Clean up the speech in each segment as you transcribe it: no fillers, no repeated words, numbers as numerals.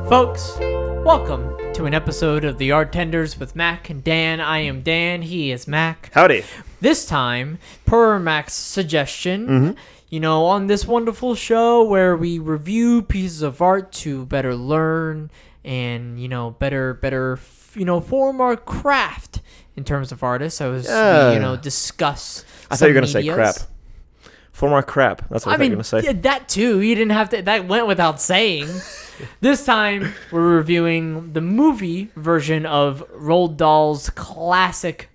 Folks, welcome to an episode of The Artenders with Mac and Dan. I am Dan, he is Mac. Howdy. This time, per Mac's suggestion, on this wonderful show where we review pieces of art to better learn and, better form our craft in terms of artists. So discuss I thought you were going to say crap. For more crap. That's what I thought you were going to say. Yeah, that too. You didn't have to. That went without saying. This time, we're reviewing the movie version of Roald Dahl's classic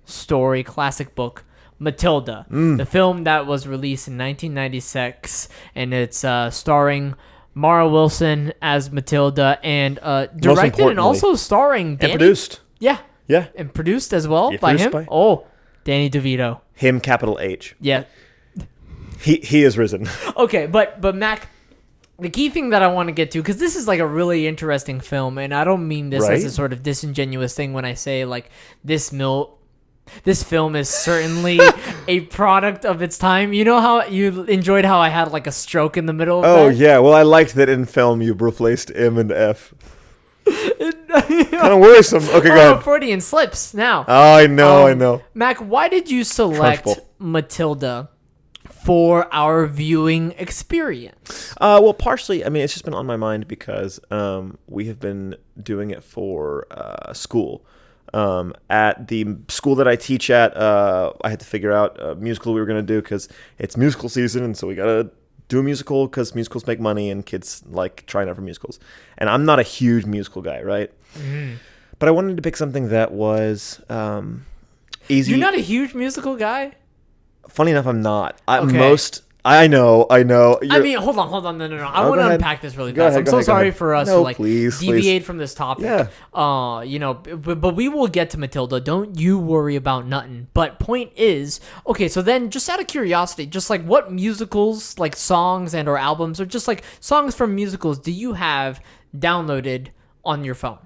book, Matilda. The film that was released in 1996, and it's starring Mara Wilson as Matilda, and directed and also starring Danny. And produced. Yeah. Yeah. And produced as well by him. Danny Devito. Him, capital H. Yeah. He is risen. Okay, but Mac, the key thing that I want to get to, because this is like a really interesting film, and I don't mean this as a sort of disingenuous thing when I say like this film is certainly a product of its time. You know how you enjoyed how I had like a stroke in the middle of that? Yeah. Well, I liked that in film you replaced M and F. Kind of worrisome. Okay, go ahead. Freudian slips now. Oh, I know. Mac, why did you select Matilda for our viewing experience? Well, partially, it's just been on my mind because we have been doing it for school. At the school that I teach at, I had to figure out a musical we were going to do because it's musical season, and so we got to do a musical because musicals make money and kids like trying out for musicals. And I'm not a huge musical guy, right? Mm. But I wanted to pick something that was easy. You're not a huge musical guy? Funny enough, I'm not. Okay. I know. Hold on. No. I want to unpack this really fast. I'm so sorry for us to deviate from this topic. Yeah. But we will get to Matilda. Don't you worry about nothing. But point is, okay, so then just out of curiosity, just like what musicals, like songs and or albums, or just like songs from musicals do you have downloaded on your phone?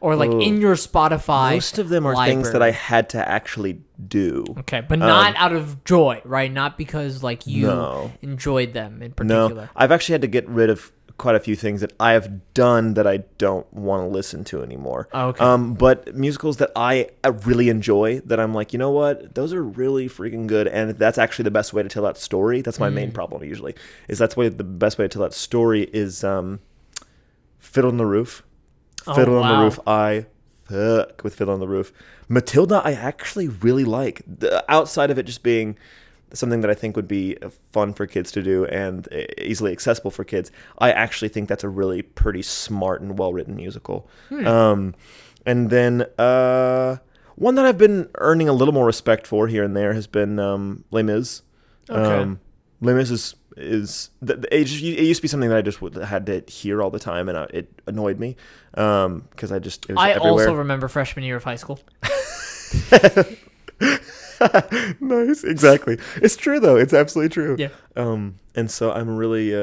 Or like in your Spotify Most of them are library. Things that I had to actually do. Okay, but not out of joy, right? Not because like you enjoyed them in particular. No, I've actually had to get rid of quite a few things that I have done that I don't want to listen to anymore. Oh, okay. But musicals that I really enjoy, that I'm like, you know what? Those are really freaking good, and that's actually the best way to tell that story. That's my main problem usually, is the best way to tell that story is Fiddle on the Roof. Fiddle on the Roof, I fuck with Fiddle on the Roof. Matilda, I actually really like. Outside of it just being something that I think would be fun for kids to do and easily accessible for kids, I actually think that's a really pretty smart and well-written musical. And then one that I've been earning a little more respect for here and there has been Les Mis. Okay. Les Mis it used to be something that I just had to hear all the time, and it annoyed me because it was everywhere. Also remember freshman year of high school. Nice, exactly. It's true though. It's absolutely true. Yeah. And so I'm really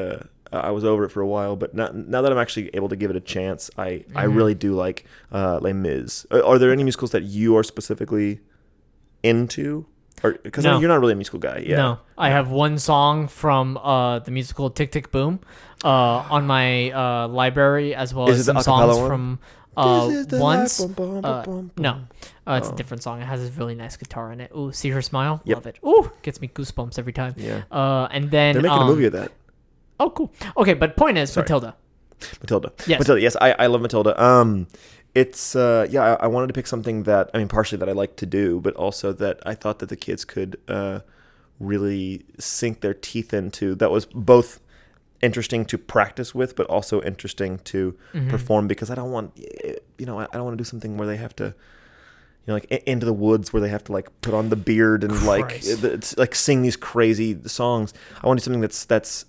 I was over it for a while, but now that I'm actually able to give it a chance, I really do like Les Mis. Are there any musicals that you are specifically into? Because no. You're not really a musical guy. Yeah. No, I have one song from the musical Tick, Tick, Boom on my library, as well as some songs from Once. No, it's a different song. It has this really nice guitar in it. Ooh, See Her Smile? Yep. Love it. Ooh, gets me goosebumps every time. Yeah. And then they're making a movie of that. Oh, cool. Okay, but point is, Matilda. Yes. Matilda. Yes, I love Matilda. It's I wanted to pick something that partially that I like to do, but also that I thought that the kids could really sink their teeth into. That was both interesting to practice with, but also interesting to perform, because I don't want I don't want to do something where they have to like Into the Woods, where they have to like put on the beard and like sing these crazy songs. I want to do something that's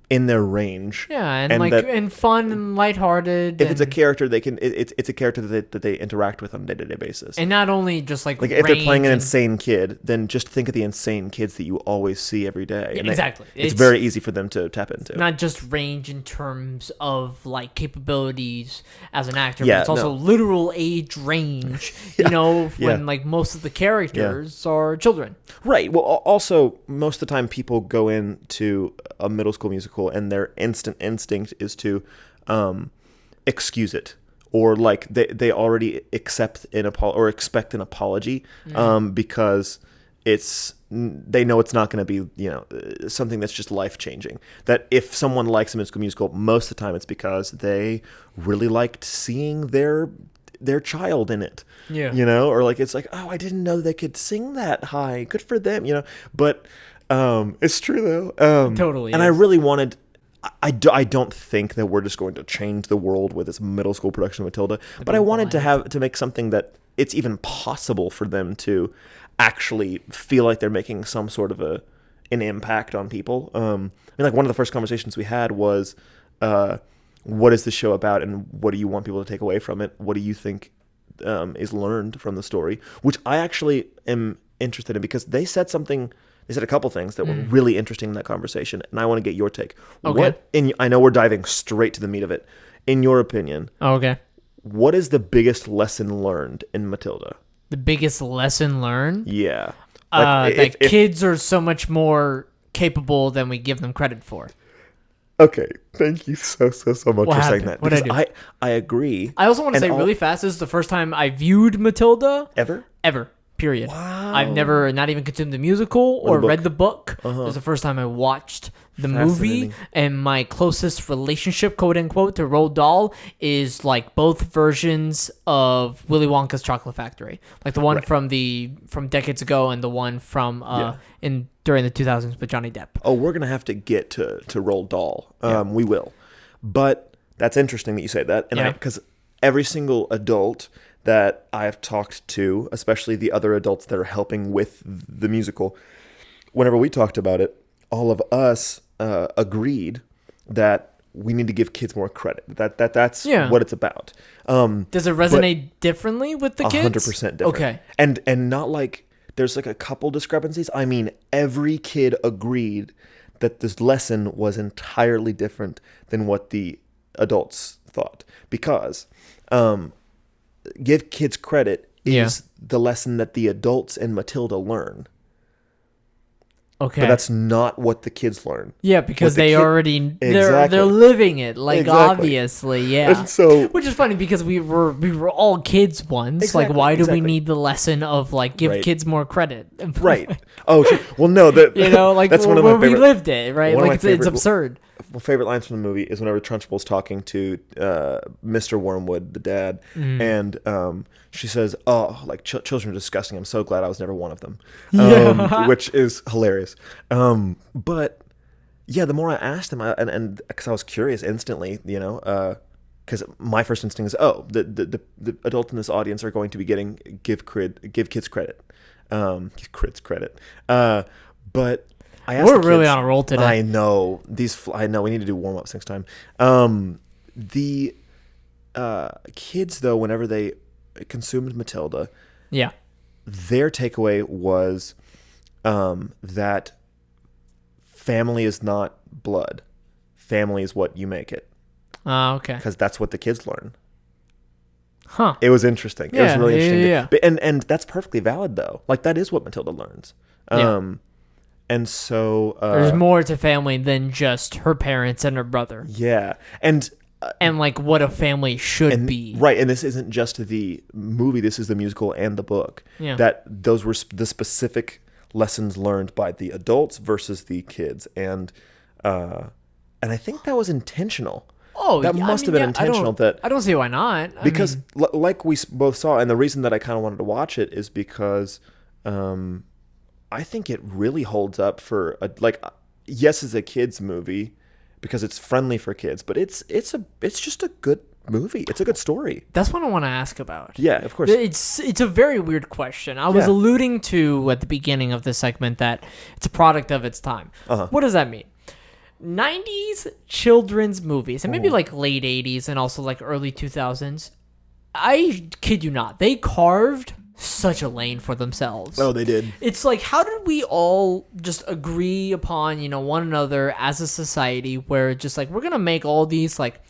in their range. Yeah, and fun and lighthearted. If it's a character, they can. It's a character that they interact with on a day-to-day basis. And not only just like if they're playing an insane kid, then just think of the insane kids that you always see every day. Yeah, exactly. It's very easy for them to tap into. Not just range in terms of like capabilities as an actor, but it's also literal age range. When like most of the characters are children. Right. Well, also most of the time people go into a middle school musical and their instinct is to excuse it, or like they already expect an apology, because they know it's not going to be, something that's just life changing. That if someone likes a musical, most of the time it's because they really liked seeing their child in it. Yeah. Or like it's like, oh, I didn't know they could sing that high. Good for them. But it's true though. Totally. And I really wanted. I don't think that we're just going to change the world with this middle school production of Matilda, but I wanted to make something that it's even possible for them to actually feel like they're making some sort of an impact on people. Like one of the first conversations we had was, what is the show about, and what do you want people to take away from it? What do you think is learned from the story? Which I actually am interested in, because they said a couple things that were really interesting in that conversation, and I want to get your take. Okay. I know we're diving straight to the meat of it. In your opinion, Okay. what is the biggest lesson learned in Matilda? The biggest lesson learned? Yeah. That kids are so much more capable than we give them credit for. Okay, thank you so much for saying that. What'd I do? I agree. I also want to say really fast, this is the first time I viewed Matilda. Ever? Period. Wow. I've never not even consumed the musical or the read the book. Uh-huh. It was the first time I watched the movie, and my closest relationship, quote unquote, to Roald Dahl is like both versions of Willy Wonka's Chocolate Factory, like the one from decades ago and the one from during the 2000s with Johnny Depp. Oh, we're gonna have to get to Roald Dahl. We will, but that's interesting that you say that, and because every single adult that I've talked to, especially the other adults that are helping with the musical, whenever we talked about it, all of us agreed that we need to give kids more credit. That's what it's about. Does it resonate differently with the kids? 100% different. Okay. And not like there's like a couple discrepancies. I mean, every kid agreed that this lesson was entirely different than what the adults thought, because give kids credit is the lesson that the adults in Matilda learn. Okay. But that's not what the kids learn. Yeah, because they're living it, like obviously, yeah. And so, which is funny because we were all kids once. Exactly, like, why do we need the lesson of like give kids more credit? Right. Oh, well, no, that's one of my favorite, we lived it, right? Like it's absurd. My favorite lines from the movie is whenever Trunchbull's talking to Mr. Wormwood, the dad, and she says, "Oh, like children are disgusting. I'm so glad I was never one of them," which is hilarious. But yeah, the more I asked him, and because I was curious instantly, because my first instinct is, the adults in this audience are going to be give kids credit, but. We're really on a roll today. I know we need to do warm-ups next time. The kids, though, whenever they consumed Matilda, their takeaway was that family is not blood. Family is what you make it. Okay. Because that's what the kids learn. Huh. It was interesting. It was really interesting. Yeah. And that's perfectly valid, though. Like, that is what Matilda learns. And so there's more to family than just her parents and her brother. Yeah. And like what a family should be. Right. And this isn't just the movie. This is the musical and the book. Yeah. That those were the specific lessons learned by the adults versus the kids. And I think that was intentional. Oh, that must have been intentional. I don't see why not. Because like we both saw, and the reason that I kind of wanted to watch it is because I think it really holds up for yes, it's a kids movie because it's friendly for kids, but it's just a good movie. It's a good story. That's what I want to ask about. Yeah, of course. It's a very weird question. I was alluding to at the beginning of this segment that it's a product of its time. Uh-huh. What does that mean? 90s children's movies, and maybe like late 80s and also like early 2000s. I kid you not, they carved such a lane for themselves. Oh, they did. It's like, how did we all just agree upon, one another as a society where just like, we're going to make all these like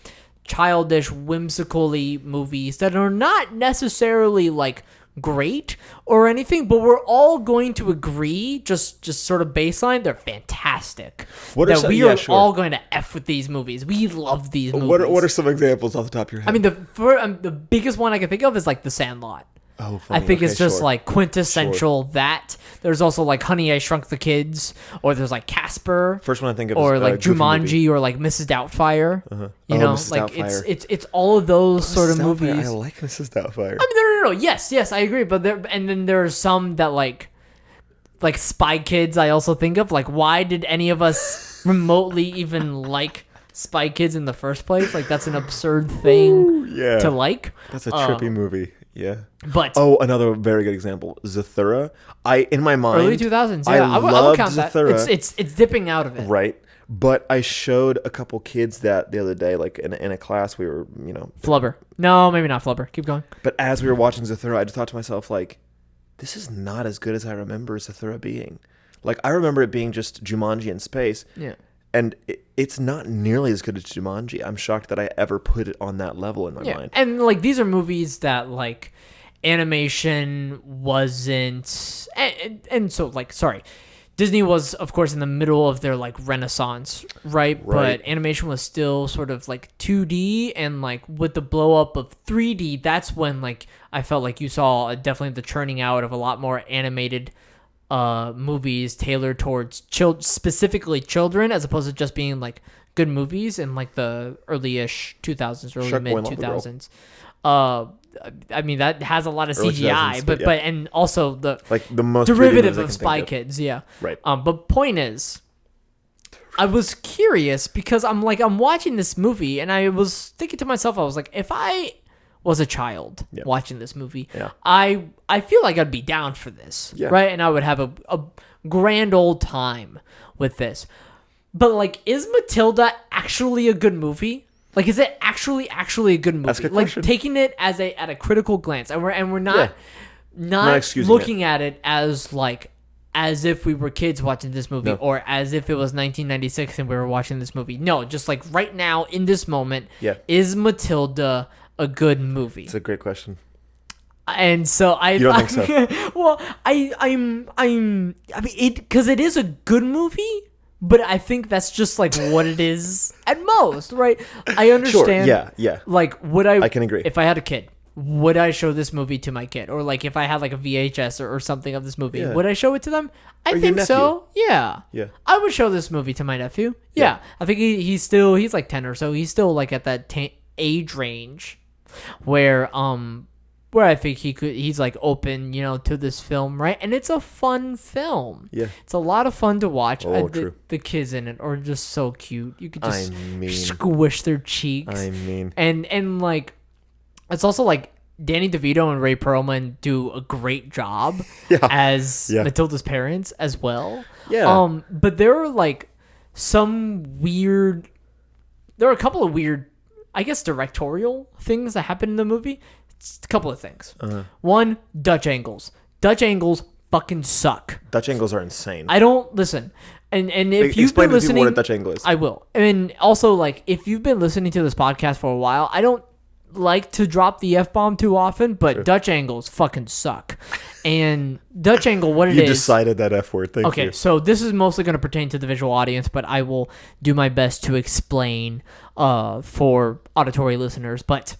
childish, whimsically movies that are not necessarily like great or anything, but we're all going to agree, just sort of baseline, they're fantastic. We are all going to F with these movies. We love these movies. What are some examples off the top of your head? I mean, the biggest one I can think of is like The Sandlot. Oh, funny. I think it's just like quintessential that. There's also like Honey, I Shrunk the Kids, or there's like Casper. First one I think of or is like Jumanji, or like Mrs. Doubtfire. You know, Mrs. like Doubtfire. it's all of those sort of Mrs. Doubtfire, movies. I like Mrs. Doubtfire. I mean, no. Yes, I agree. But and then there are some that like Spy Kids. I also think of like, why did any of us remotely even like Spy Kids in the first place? Like, that's an absurd thing to like. That's a trippy movie. Yeah. But another very good example, Zathura. In my mind, early 2000s. Yeah, I would count Zathura, that. It's dipping out of it. Right. But I showed a couple kids that the other day, like in a class, we were, Flubber. No, maybe not Flubber. Keep going. But as we were watching Zathura, I just thought to myself, like, this is not as good as I remember Zathura being. Like, I remember it being just Jumanji in space. Yeah. And it's not nearly as good as Jumanji. I'm shocked that I ever put it on that level in my mind. And like, these are movies that like animation wasn't, and so like, sorry, Disney was of course in the middle of their like renaissance, right? But animation was still sort of like 2D, and like with the blow up of 3D, that's when like I felt like you saw definitely the churning out of a lot more animated movies tailored towards specifically children, as opposed to just being like good movies in like the early-ish 2000s, early mid 2000s. I mean, that has a lot of CGI, but and also the most derivative of Spy Kids, right. But point is, I was curious because I'm watching this movie and I was thinking to myself, I was like, if I was a child watching this movie, I feel like I'd be down for this, right? And I would have a grand old time with this. But like, is Matilda actually a good movie? Like, is it actually a good movie? That's a good like question. Taking it at a critical glance, and we're not looking at it as if we were kids watching this movie, or as if it was 1996 and we were watching this movie. No, just like right now in this moment, is Matilda a good movie? It's a great question. And so you don't think so? Well, I mean, because it is a good movie. But I think that's just like what it is at most, right? I understand. Sure. Yeah. Like, I can agree. If I had a kid, would I show this movie to my kid? Or like, if I had like a VHS or something of this movie, would I show it to them? I think so. Yeah. I would show this movie to my nephew. Yeah. I think he's like 10 or so. He's still like at that age range where I think he's like open, to this film, right? And it's a fun film. Yeah. It's a lot of fun to watch. True. The kids in it are just so cute. You could just squish their cheeks. And like, it's also like Danny DeVito and Ray Perlman do a great job as Matilda's parents as well. Yeah. But there are like there are a couple of weird, I guess, directorial things that happen in the movie. It's a couple of things. One, Dutch angles. Dutch angles fucking suck. Dutch angles are insane. I don't listen. And if you've been listening, what a Dutch angle is. I will. And also, like, if you've been listening to this podcast for a while, I don't like to drop the F-bomb too often, but Dutch angles fucking suck. And Dutch angle, what it is... You decided that F word. Thank you. Okay, so this is mostly going to pertain to the visual audience, but I will do my best to explain for auditory listeners. But...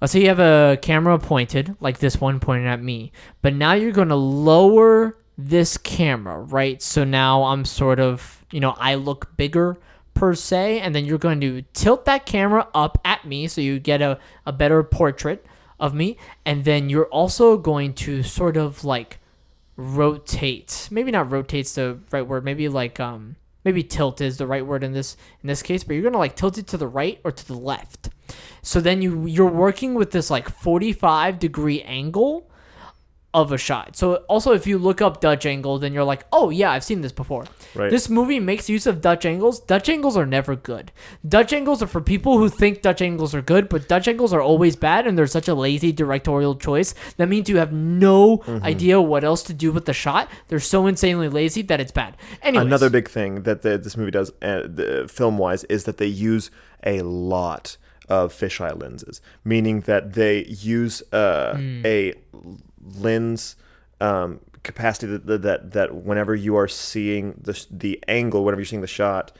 let's say you have a camera pointed, like this one pointing at me, but now you're going to lower this camera, right? So now I'm sort of, I look bigger per se, and then you're going to tilt that camera up at me so you get a better portrait of me, and then you're also going to sort of like rotate. Maybe not rotate's the right word, maybe like maybe tilt is the right word in this case, but you're going to like tilt it to the right or to the left. So then you're working with this like 45-degree angle of a shot. So also, if you look up Dutch angle, then you're like, oh yeah, I've seen this before. Right. This movie makes use of Dutch angles. Dutch angles are never good. Dutch angles are for people who think Dutch angles are good, but Dutch angles are always bad, and they're such a lazy directorial choice. That means you have no idea what else to do with the shot. They're so insanely lazy that it's bad. Anyways. Another big thing that this movie does, film-wise, is that they use a lot of fisheye lenses, meaning that they use a lens capacity that whenever you are seeing the angle, whenever you're seeing the shot,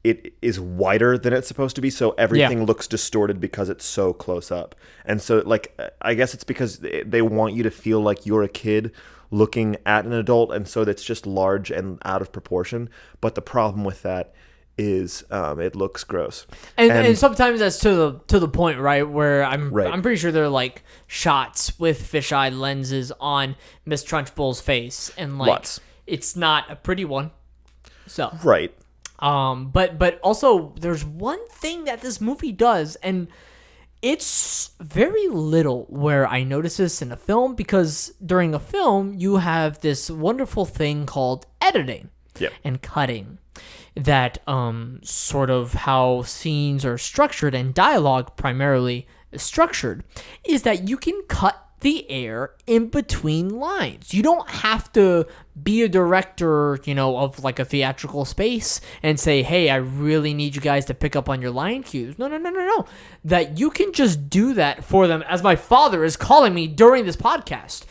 it is wider than it's supposed to be, so everything looks distorted because it's so close up. And so, like, I guess it's because they want you to feel like you're a kid looking at an adult, and so that's just large and out of proportion. But the problem with that is it looks gross. And sometimes that's to the point, right, where I'm pretty sure they're like shots with fisheye lenses on Miss Trunchbull's face, and like Lots. It's not a pretty one. So right. But also there's one thing that this movie does, and it's very little where I notice this in a film, because during a film you have this wonderful thing called editing and cutting, that sort of how scenes are structured, and dialogue primarily is structured, is that you can cut the air in between lines. You don't have to be a director, of like a theatrical space and say, hey, I really need you guys to pick up on your line cues. No. That you can just do that for them, as my father is calling me during this podcast.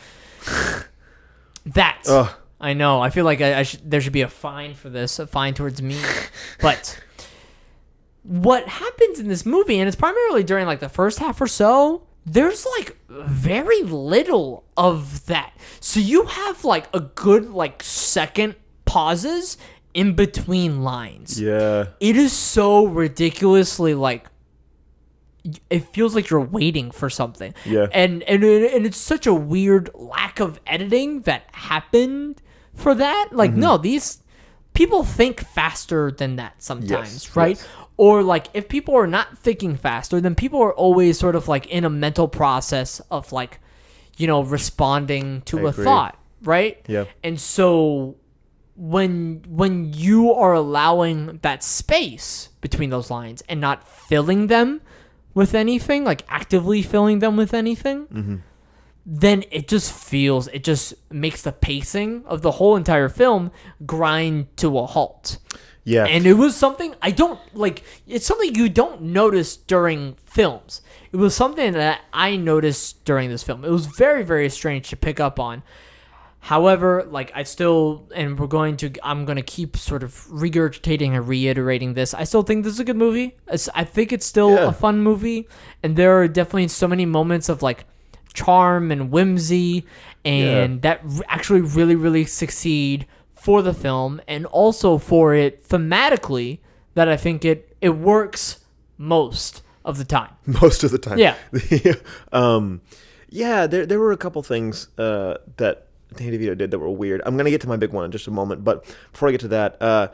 I know. I feel like there should be a fine for this, a fine towards me. But what happens in this movie, and it's primarily during like the first half or so, there's like very little of that. So you have like a good like second pauses in between lines. Yeah. It is so ridiculously like, it feels like you're waiting for something. Yeah. And it's such a weird lack of editing that happened for that. Like, no, these people think faster than that sometimes, right? Yes. Or like, if people are not thinking faster, then people are always sort of like in a mental process of like, responding to a thought, right? Yeah. And so when you are allowing that space between those lines and not filling them with anything, like actively filling them with anything, then it just makes the pacing of the whole entire film grind to a halt. Yeah. And it was something it's something you don't notice during films. It was something that I noticed during this film. It was very, very strange to pick up on. However, like, I'm going to keep sort of regurgitating and reiterating this. I still think this is a good movie. I think it's still a fun movie. And there are definitely so many moments of like charm and whimsy, and that actually really, really succeed for the film, and also for it thematically, that I think it works most of the time. Most of the time. Yeah. There were a couple things that Danny Devito did that were weird. I'm going to get to my big one in just a moment, but before I get to that,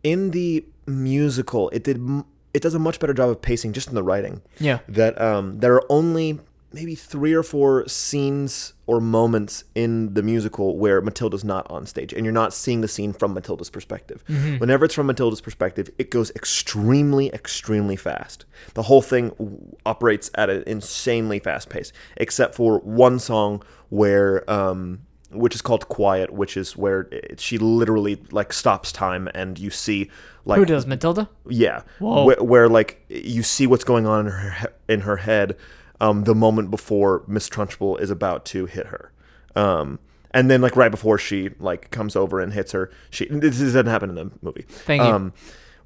in the musical, it does a much better job of pacing just in the writing. Yeah. That there are only maybe 3 or 4 scenes or moments in the musical where Matilda's not on stage, and you're not seeing the scene from Matilda's perspective. Whenever it's from Matilda's perspective, it goes extremely, extremely fast. The whole thing operates at an insanely fast pace, except for one song where, which is called Quiet, which is where she literally like stops time, and you see like, who does, Matilda? Yeah. Whoa. Where like you see what's going on in her head. The moment before Miss Trunchbull is about to hit her. And then like right before she like comes over and hits her, this doesn't happen in the movie. Thank you.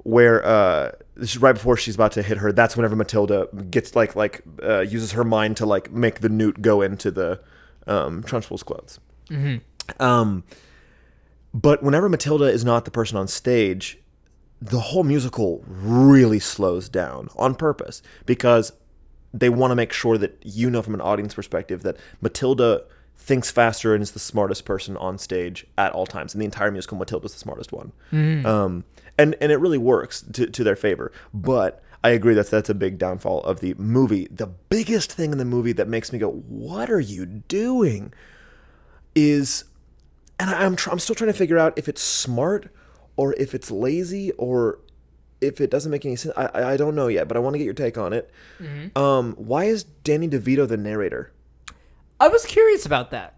Where right before she's about to hit her, that's whenever Matilda gets uses her mind to like make the newt go into the Trunchbull's clothes. But whenever Matilda is not the person on stage, the whole musical really slows down on purpose, because they want to make sure that from an audience perspective, that Matilda thinks faster and is the smartest person on stage at all times. In the entire musical, Matilda's the smartest one. And it really works to their favor. But I agree that's a big downfall of the movie. The biggest thing in the movie that makes me go, what are you doing? Is, and I'm still trying to figure out if it's smart or if it's lazy or if it doesn't make any sense. I don't know yet, but I want to get your take on it. Why is Danny DeVito the narrator? I was curious about that.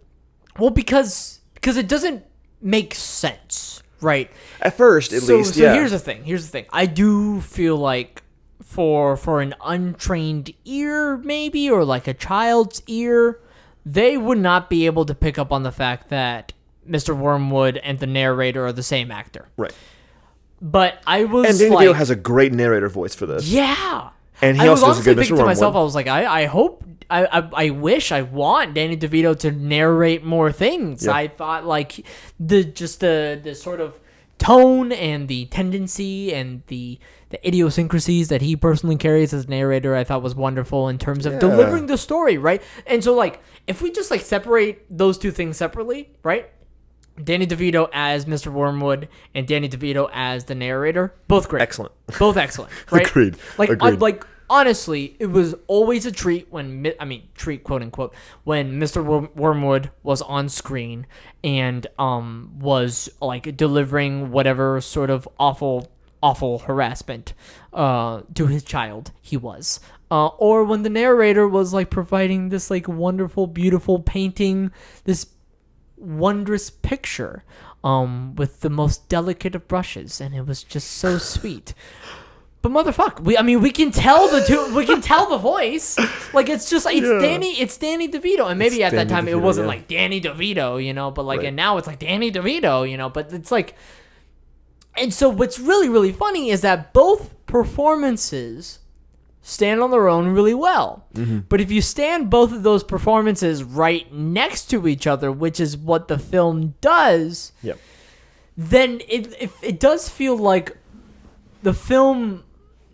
Well, because it doesn't make sense, right? At first, at least, So here's the thing. I do feel like for an untrained ear, maybe, or like a child's ear, they would not be able to pick up on the fact that Mr. Wormwood and the narrator are the same actor. Right. But I was And Danny like... DeVito has a great narrator voice for this. Yeah. And he I was also does a honestly good Mr. thinking to Wormwood. myself, I was like, I hope, I wish, I want Danny DeVito to narrate more things. Yeah. I thought like the sort of tone and the tendency and the idiosyncrasies that he personally carries as a narrator, I thought was wonderful in terms of delivering the story, right? And so like, if we just like separate those two things separately, right? Danny DeVito as Mr. Wormwood and Danny DeVito as the narrator, both great. Excellent. Both excellent, right? Agreed. Like, Agreed. like honestly, it was always a treat when, treat quote unquote, when Mr. Wormwood was on screen and was like delivering whatever sort of awful harassment to his child he was. Or when the narrator was like providing this like wonderful, beautiful painting, this wondrous picture with the most delicate of brushes, and it was just so sweet. But motherfuck, we can tell we can tell the voice. Like it's Danny DeVito, and maybe It's at that Danny time it DeVito, wasn't yeah. like Danny DeVito, but like Right. and now it's like Danny DeVito, but it's like, and so what's really really funny is that both performances stand on their own really well. Mm-hmm. But if you stand both of those performances right next to each other, which is what the film does, Yep. then it does feel like the film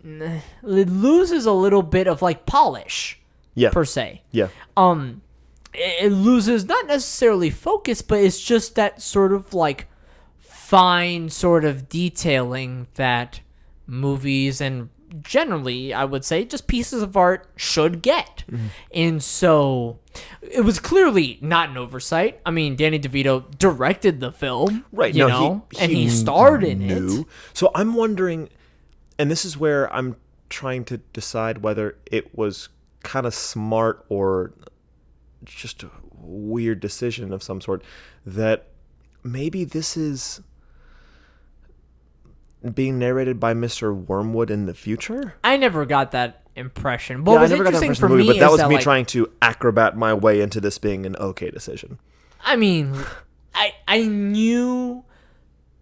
it loses a little bit of like polish Yeah. per se. Yeah. It loses not necessarily focus, but it's just that sort of like fine sort of detailing that movies and generally, I would say, just pieces of art should get. Mm-hmm. And so it was clearly not an oversight. I mean, Danny DeVito directed the film, Right. You No, know, and he starred in knew. it. So I'm wondering, and this is where I'm trying to decide whether it was kind of smart or just a weird decision of some sort, that maybe this is being narrated by Mr. Wormwood in the future. I never got that impression. What Yeah, was I never got that interesting impression for in the movie, me but that is was that, me like, trying to acrobat my way into this being an okay decision. I mean, I knew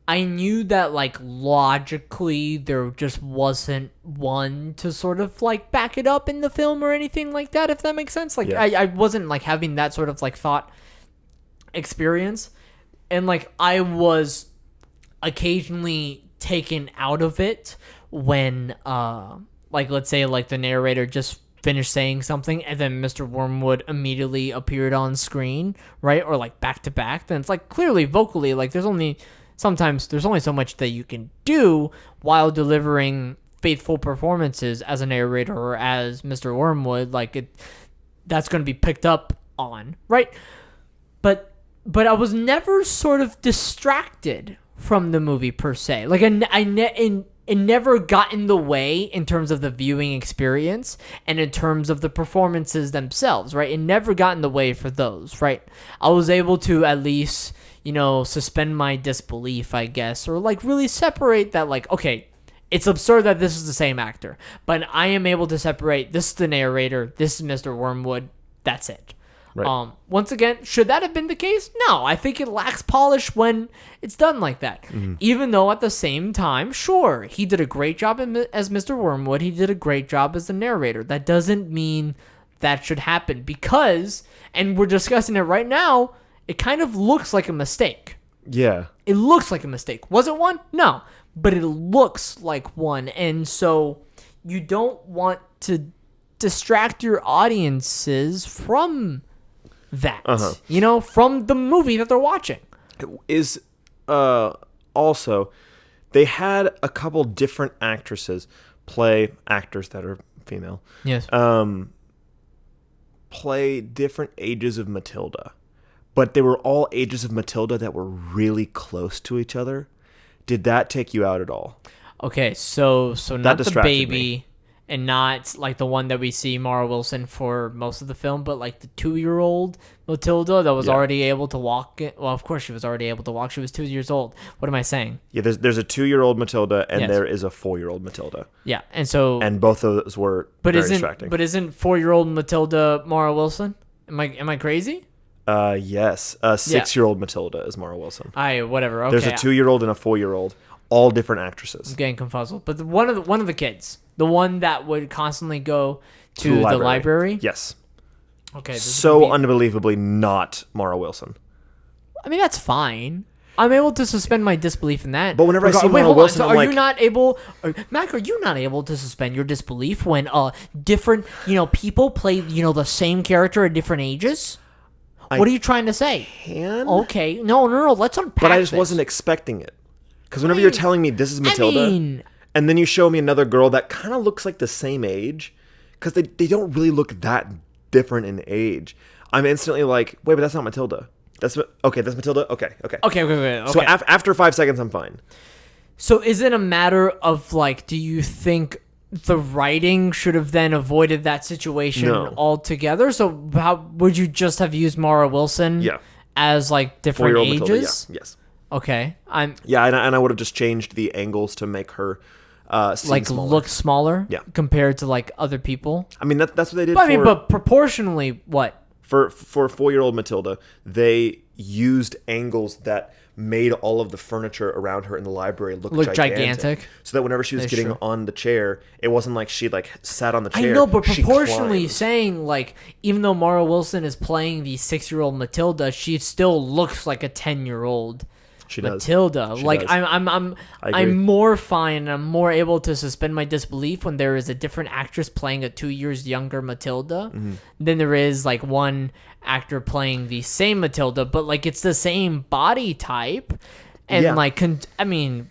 that like logically there just wasn't one to sort of like back it up in the film or anything like that, if that makes sense. Like Yeah. I wasn't like having that sort of like thought experience, and like I was occasionally taken out of it when like let's say like the narrator just finished saying something and then Mr. Wormwood immediately appeared on screen, right? Or like back to back, then it's like clearly vocally like there's only so much that you can do while delivering faithful performances as a narrator or as Mr. Wormwood. Like that's going to be picked up on, right? But I was never sort of distracted from the movie per se. Like it never got in the way in terms of the viewing experience and in terms of the performances themselves, right? It never got in the way for those, right? I was able to at least, suspend my disbelief, I guess, or like really separate that, like, okay, it's absurd that this is the same actor, but I am able to separate, this is the narrator, this is Mr. Wormwood, that's it. Right. Once again, should that have been the case? No, I think it lacks polish when it's done like that. Mm-hmm. Even though at the same time, sure, he did a great job as Mr. Wormwood. He did a great job as the narrator. That doesn't mean that should happen because, and we're discussing it right now, it kind of looks like a mistake. Yeah. It looks like a mistake. Was it one? No, but it looks like one. And so you don't want to distract your audiences from that, from the movie that they're watching. Is also, they had a couple different actors that are female. Yes. Play different ages of Matilda, but they were all ages of Matilda that were really close to each other. Did that take you out at all? Okay, so not the distracted baby. me. And not like the one that we see Mara Wilson for most of the film, but like the 2-year-old Matilda that was already able to walk. Well, of course she was already able to walk. She was 2 years old. What am I saying? Yeah, there's a 2-year-old Matilda and Yes. there is a 4-year-old Matilda. Yeah, and so And both of those were very distracting. But isn't 4-year-old Matilda Mara Wilson? Am I crazy? Yes. 6-year-old Matilda is Mara Wilson. Whatever. Okay. There's a 2-year-old and a 4-year-old, all different actresses. I'm getting confuzzled. But one of the kids, the one that would constantly go to the library. Yes. Okay. So unbelievably not Mara Wilson. I mean, that's fine. I'm able to suspend my disbelief in that. But whenever I see Mara Wilson, so I'm like, you not able, Mac? Are you not able to suspend your disbelief when different people play the same character at different ages? What are you trying to say? Okay, no. Let's unpack. But I just wasn't expecting it because whenever you're telling me this is Matilda, and then you show me another girl that kind of looks like the same age, because they don't really look that different in age, I'm instantly like, wait, but that's not Matilda. That's Matilda. Okay. So after 5 seconds, I'm fine. So is it a matter of like, do you think the writing should have then avoided that situation altogether? So how would you just have used Mara Wilson? Yeah. As like different ages? Matilda, yeah. Yes. Okay. And I would have just changed the angles to make her like smaller. Look smaller. Yeah. Compared to like other people. I mean that's what they did. But proportionally, what? For 4-year-old Matilda, they used angles that made all of the furniture around her in the library look gigantic. So that whenever she was getting on the chair, it wasn't like she like sat on the chair. I know, but proportionally saying, like, even though Mara Wilson is playing the 6-year-old Matilda, she still looks like a 10-year-old Matilda. I'm more fine. I'm more able to suspend my disbelief when there is a different actress playing a 2 years younger Matilda than there is like one actor playing the same Matilda, but like it's the same body type. And I mean,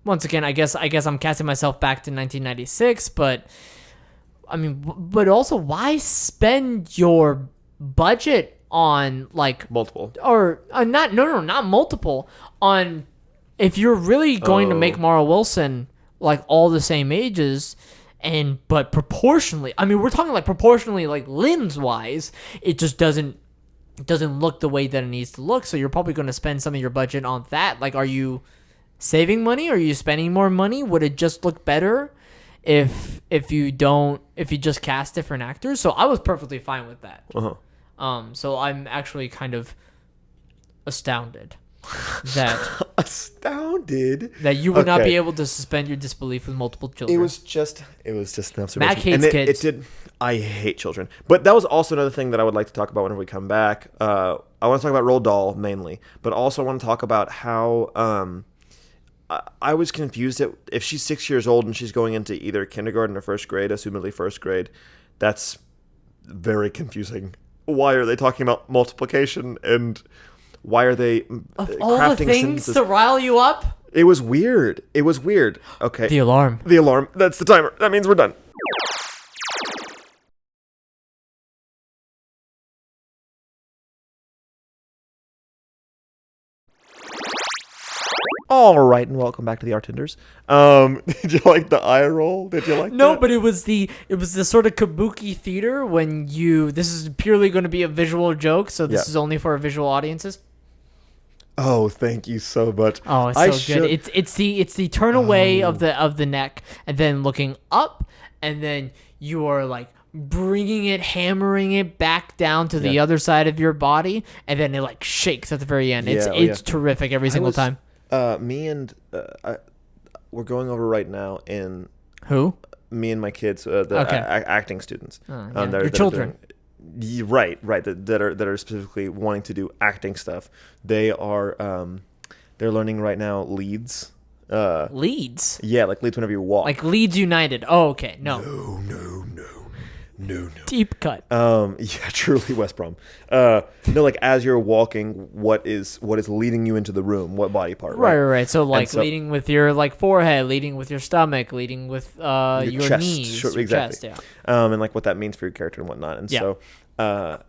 once again, I guess I'm casting myself back to 1996, but I mean, but also why spend your budget on like multiple or not multiple on if you're really going to make Mara Wilson like all the same ages but proportionally, I mean we're talking like proportionally like lens wise, it just doesn't look the way that it needs to look. So you're probably going to spend some of your budget on that. Like, are you saving money? Are you spending more money? Would it just look better if you just cast different actors? So I was perfectly fine with that. So I'm actually kind of astounded that that you would not be able to suspend your disbelief with multiple children. It was just an observation. Mac hates kids. I hate children. But that was also another thing that I would like to talk about whenever we come back. I want to talk about Roald Dahl mainly, but also I want to talk about how I was confused if she's 6 years old and she's going into either kindergarten or first grade, assumedly first grade. That's very confusing. Why are they talking about multiplication and why are they of all the things sentences to rile you up? It was weird. Okay. The alarm. That's the timer. That means we're done. All right, and welcome back to the Artenders. Did you like the eye roll? Did you like No, that? but it was the sort of kabuki theater when this is purely going to be a visual joke, so this is only for visual audiences. Oh, thank you so much. Oh, it's so good. It's the turn away of the neck and then looking up, and then you are like hammering it back down to the other side of your body, and then it like shakes at the very end. It's terrific every single time. Me and we're going over right now in who? Me and my kids, acting students. Your children. Right. That are specifically wanting to do acting stuff. They are they're learning right now leads. Leads? Yeah, like leads whenever you walk. Like Leeds United. Oh, okay. No. No. Deep cut. Yeah, truly West Brom. No, like as you're walking, what is leading you into the room? What body part? Right. So like leading with your like forehead, leading with your stomach, leading with your chest, knees, your exactly. Chest, and like what that means for your character and whatnot. And so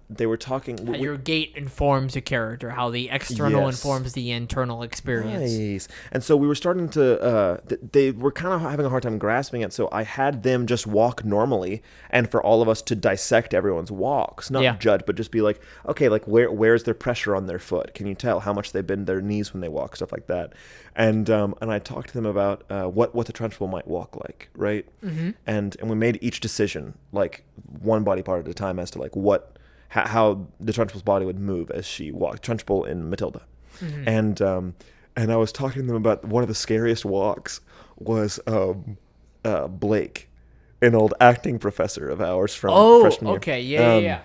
they were talking. How your gait informs your character, how the external informs the internal experience. Nice. And so we were starting to. They were kind of having a hard time grasping it. So I had them just walk normally, and for all of us to dissect everyone's walks, not judge, but just be like, okay, like where's their pressure on their foot? Can you tell how much they bend their knees when they walk, stuff like that? And I talked to them about what the Trunchbull might walk like, right? Mm-hmm. And we made each decision like one body part at a time as to like how the Trunchbull's body would move as she walked. Trunchbull in Matilda. Mm-hmm. And I was talking to them about one of the scariest walks was Blake, an old acting professor of ours from freshman year. Okay, yeah.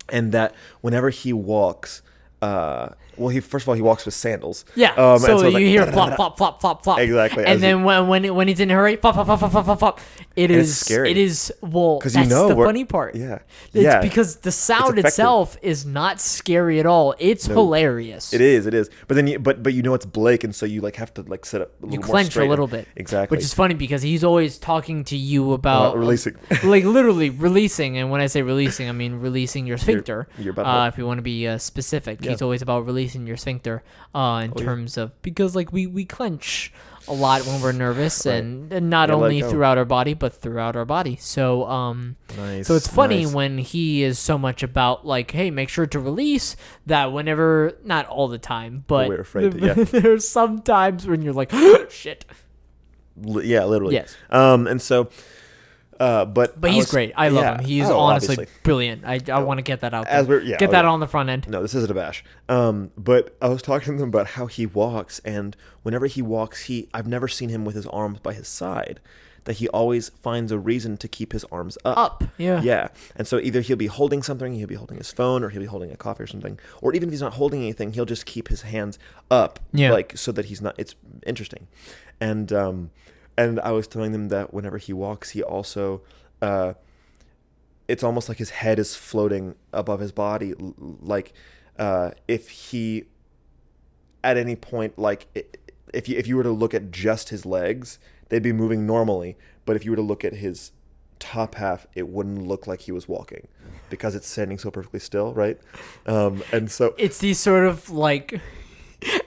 And that whenever he walks, he first of all he walks with sandals. Yeah. And So it's you hear flop, flop, flop, flop, flop. Exactly. And then when he's in a hurry, flop, flop, flop, flop, flop, flop. It's scary. It is. Well, 'Cause that's the we're- funny part. Yeah. It's because the sound effective. itself is not scary at all. It's hilarious. It is. But then but you know it's Blake, and so you like have to like sit up a little You more clench a straight. little bit. Exactly. Which is funny because he's always talking to you about releasing. like literally releasing. And when I say releasing, I mean releasing your sphincter. Your butthole. If you want to be specific, Yeah. he's always about releasing your sphincter in terms of, because like we clench a lot when we're nervous, Right. and not Yeah, let only it go. throughout our body but throughout our body. So Nice. so it's funny nice. when he is so much about like, hey, make sure to release that whenever, not all the time, but we're afraid to, yeah. there's some times when you're like, shit. Yeah, literally. Yes. And so, but He's great. I love him. He's honestly obviously. brilliant. I want to get that out As there. we're- yeah, Get oh, that yeah. on the front end. No, this isn't a bash. But I was talking to them about how he walks, and whenever he walks, I've never seen him with his arms by his side. That he always finds a reason to keep his arms up. Yeah. Yeah. And so either he'll be holding something, he'll be holding his phone, or he'll be holding a coffee or something. Or even if he's not holding anything, he'll just keep his hands up. Yeah. Like so that he's not, it's interesting. And I was telling them that whenever he walks, he also it's almost like his head is floating above his body. Like if he at any point, like if you were to look at just his legs, they'd be moving normally. But if you were to look at his top half, it wouldn't look like he was walking because it's standing so perfectly still, right? And so It's these sort of like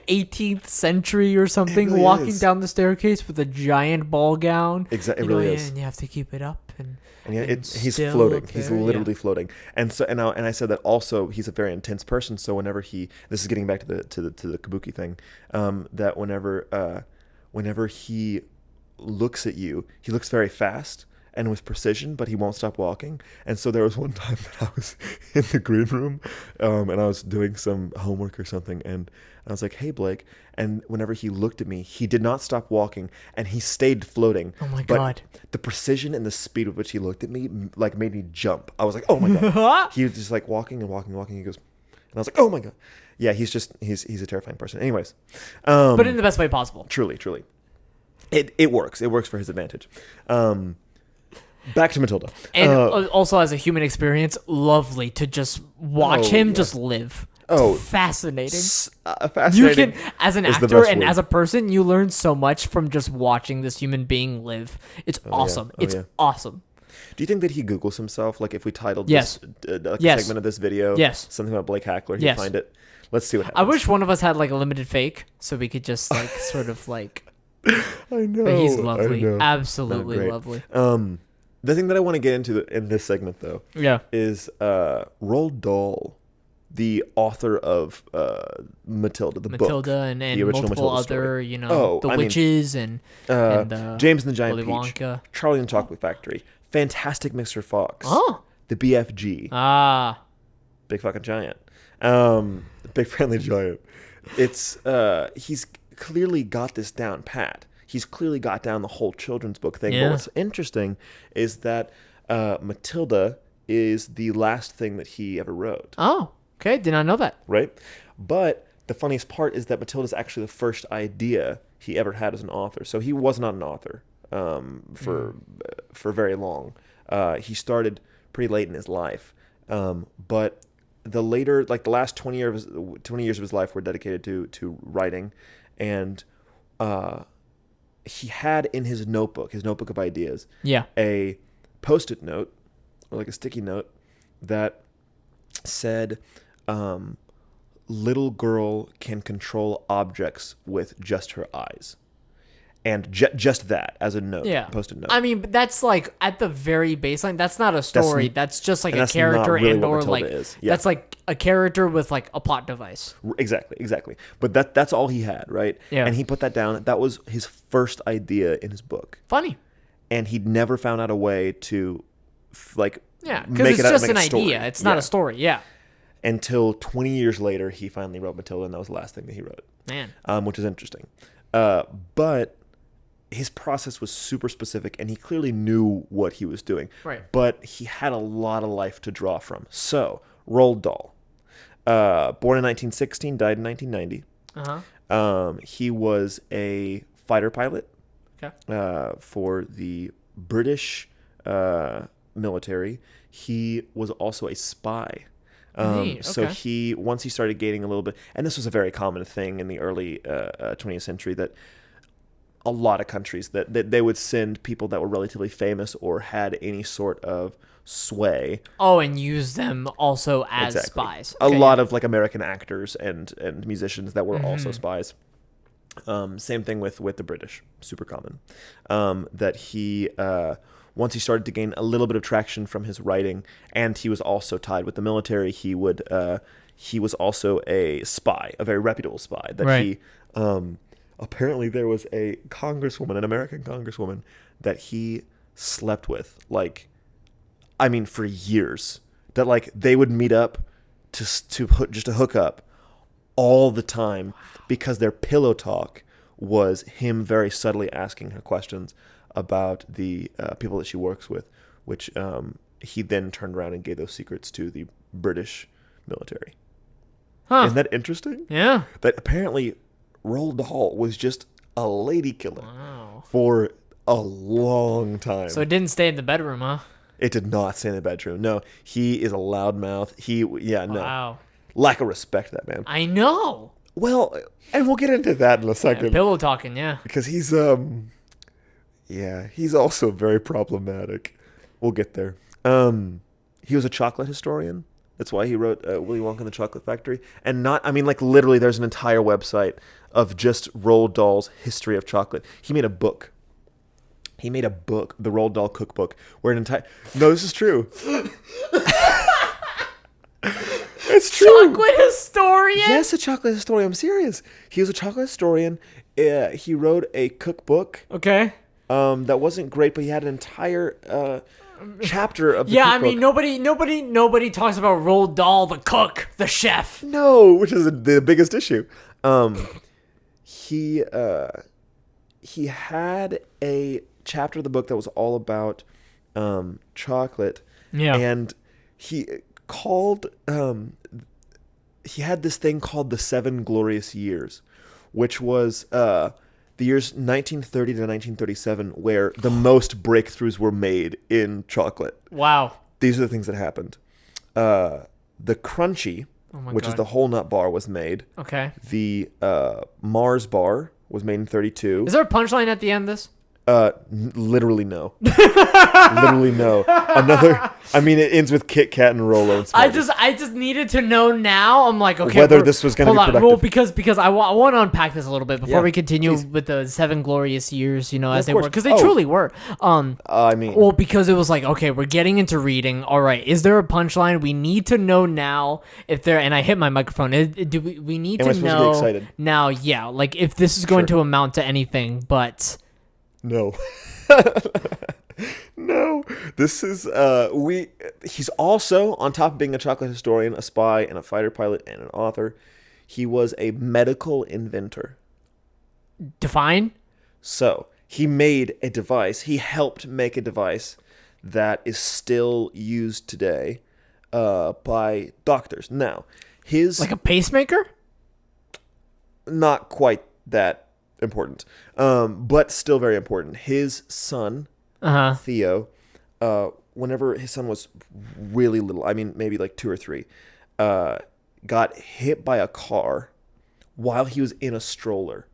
18th century or something, really walking is. down the staircase with a giant ball gown. Exactly, it You know, really yeah, is. and you have to keep it up and yeah, and he's still floating. up He's there, literally yeah. floating. And so and I said that also he's a very intense person. So whenever this is getting back to the kabuki thing, that whenever he looks at you, he looks very fast and with precision, but he won't stop walking. And so there was one time that I was in the green room, and I was doing some homework or something, and I was like, "Hey, Blake." And whenever he looked at me, he did not stop walking, and he stayed floating. Oh my But God. the precision and the speed with which he looked at me, like, made me jump. I was like, "Oh my God." He was just like walking and walking and walking. He goes, and I was like, "Oh my God." Yeah, he's a terrifying person. Anyways, But in the best way possible. truly, it works. It works for his advantage. Back to Matilda. And also as a human experience, lovely to just watch him just live. Oh, Fascinating. You fascinating. can, as an is the actor best and word. as a person, you learn so much from just watching this human being live. It's awesome. Oh, It's yeah. awesome. Do you think that he Googles himself? Like if we titled Yes. this like Yes. a segment of this video, Yes. something about Blake Hackler, he'd Yes. find it. Let's see what I happens. wish one of us had like a limited fake so we could just like sort of like. I know. But he's I lovely. know. Absolutely great. lovely. The thing that I want to get into in this segment though Yeah. is Roald Dahl, the author of Matilda, the book. Matilda and the original multiple Matilda other, story. you know, Oh, the I mean, witches and James and the Giant Willy Peach, Wonka. Charlie and the Chocolate Factory, Fantastic Mr. Fox, Oh. the BFG, Big Fucking Giant, Big Friendly Giant. It's he's clearly got this down pat. He's clearly got down the whole children's book thing. Yeah. But what's interesting is that Matilda is the last thing that he ever wrote, Oh, okay. Did not know that. right? But the funniest part is that Matilda is actually the first idea he ever had as an author. So he was not an author for very long. He started pretty late in his life, but the last 20 years of his life were dedicated to writing, and he had in his notebook of ideas, Yeah. a Post-it note or like a sticky note that said, "Little girl can control objects with just her eyes." And just that as a note, Yeah. Post-it note. I mean, but that's like at the very baseline. That's not a story. That's just like and a that's not character really and what or Matilda like is. Yeah. that's like a character with like a plot device. Exactly. But that's all he had, right? Yeah. And he put that down. That was his first idea in his book, Funny. and he'd never found out a way to, Yeah, make because it's it out- just make an a story. idea. It's not Yeah. a story. Yeah. until 20 years later, he finally wrote Matilda, and that was the last thing that he wrote. Man. Which is interesting. But his process was super specific, and he clearly knew what he was doing. Right. But he had a lot of life to draw from. So, Roald Dahl. Born in 1916, died in 1990. He was a fighter pilot for the British military. He was also a spy. So once he started gaining a little bit, and this was a very common thing in the early 20th century, that a lot of countries that they would send people that were relatively famous or had any sort of sway. Oh, and use them also as spies. A lot of like American actors and musicians that were also spies. Same thing with the British, super common. That he once he started to gain a little bit of traction from his writing, and he was also tied with the military, he was also a spy, a very reputable spy. That he apparently there was a congresswoman, an American congresswoman, that he slept with, like, I mean, for years. That like they would meet up to hook up all the time, because their pillow talk was him very subtly asking her questions about the people that she works with, which he then turned around and gave those secrets to the British military. Isn't that interesting? Yeah. That apparently Roald Dahl was just a lady killer for a long time. So it didn't stay in the bedroom, huh? It did not stay in the bedroom. No, he is a loudmouth. Wow. Lack of respect, that man. I know. Well, and we'll get into that in a second. Pillow talking, yeah. Because he's he's also very problematic. We'll get there. He was a chocolate historian. That's why he wrote Willy Wonka and the Chocolate Factory. And literally there's an entire website of just Roald Dahl's history of chocolate. He made a book. The Roald Dahl cookbook, where an entire... No, this is true. It's true. Chocolate historian? Yes, a chocolate historian. I'm serious. He was a chocolate historian. He wrote a cookbook. Okay. That wasn't great, but he had an entire chapter of the cookbook. I mean, nobody talks about Roald Dahl, the cook, the chef. No, which is the biggest issue. He had a chapter of the book that was all about chocolate. Yeah. And he called he had this thing called the 7 Glorious Years, which was the years 1930 to 1937, where the most breakthroughs were made in chocolate. Wow. These are the things that happened. The Crunchy, which is the whole nut bar, was made. Okay. The Mars bar was made in 32. Is there a punchline at the end of this? Literally no. Literally no. It ends with Kit Kat and Rolo and Smarties. I just needed to know now. I'm like, okay, whether this was going to be productive. Well, because I want to unpack this a little bit before we continue with the 7 glorious years, as they were, because they truly were. Well, because it was like, okay, we're getting into reading. All right, is there a punchline? We need to know now if there. And I hit my microphone. Do we need to know to get excited? Now? Yeah, like if this is going to amount to anything, but. No. No. This is he's also, on top of being a chocolate historian, a spy, and a fighter pilot, and an author, he was a medical inventor. Define? So, he made a device. He helped make a device that is still used today by doctors. Now, like a pacemaker? Not quite that important, but still very important. His son, Theo, whenever his son was really little, maybe like 2 or 3, got hit by a car while he was in a stroller,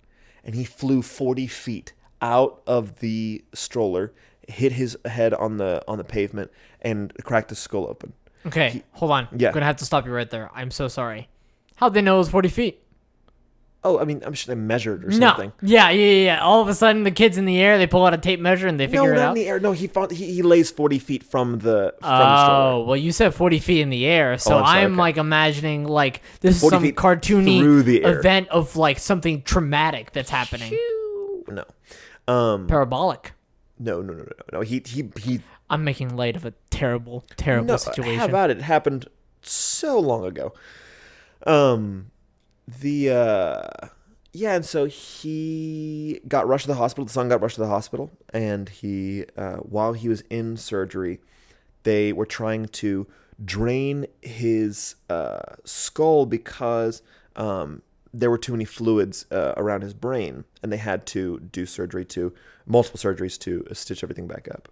and he flew 40 feet out of the stroller, hit his head on the pavement, and cracked his skull open. Okay, hold on. Yeah. I'm gonna have to stop you right there. I'm so sorry. How'd they know it was 40 feet? Oh, I'm sure they measured or something. No. Yeah. All of a sudden, the kid's in the air. They pull out a tape measure and they figure it out. No, not in the air. No, he lays 40 feet from the stroller. Oh, well, you said 40 feet in the air, so I'm like imagining like this is some cartoony event of like something traumatic that's happening. No. Parabolic. No. He. I'm making light of a terrible situation. How about it? It happened so long ago. And so he got rushed to the hospital. The son got rushed to the hospital, and he, while he was in surgery, they were trying to drain his skull because there were too many fluids around his brain, and they had to do multiple surgeries to stitch everything back up.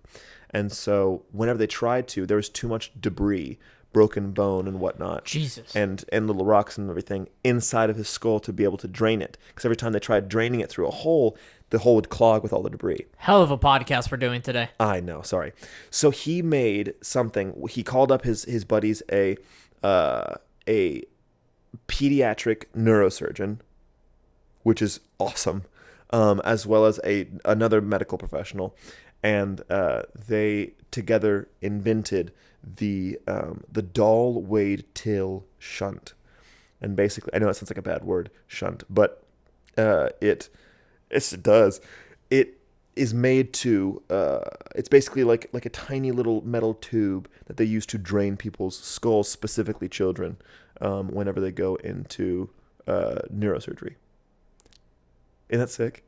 And so whenever they tried to, there was too much debris, broken bone and whatnot. Jesus. And little rocks and everything inside of his skull to be able to drain it. Because every time they tried draining it through a hole, the hole would clog with all the debris. Hell of a podcast we're doing today. I know, sorry. So he made something. He called up his buddies, a pediatric neurosurgeon, which is awesome, as well as another medical professional. And they together invented the Dahl Wade Till shunt. And basically, I know it sounds like a bad word, shunt, but it does. It is made to it's basically like a tiny little metal tube that they use to drain people's skulls, specifically children, whenever they go into neurosurgery. Isn't that sick?